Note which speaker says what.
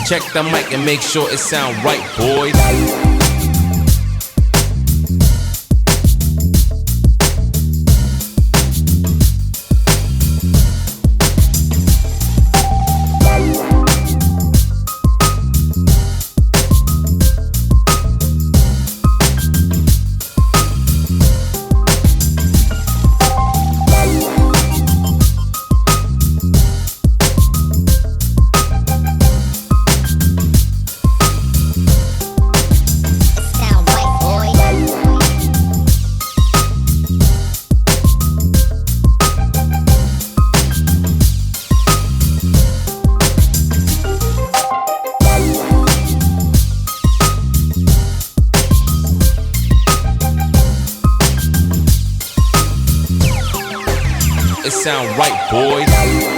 Speaker 1: Check the mic and make sure it sound right, boys. It sound right, boys.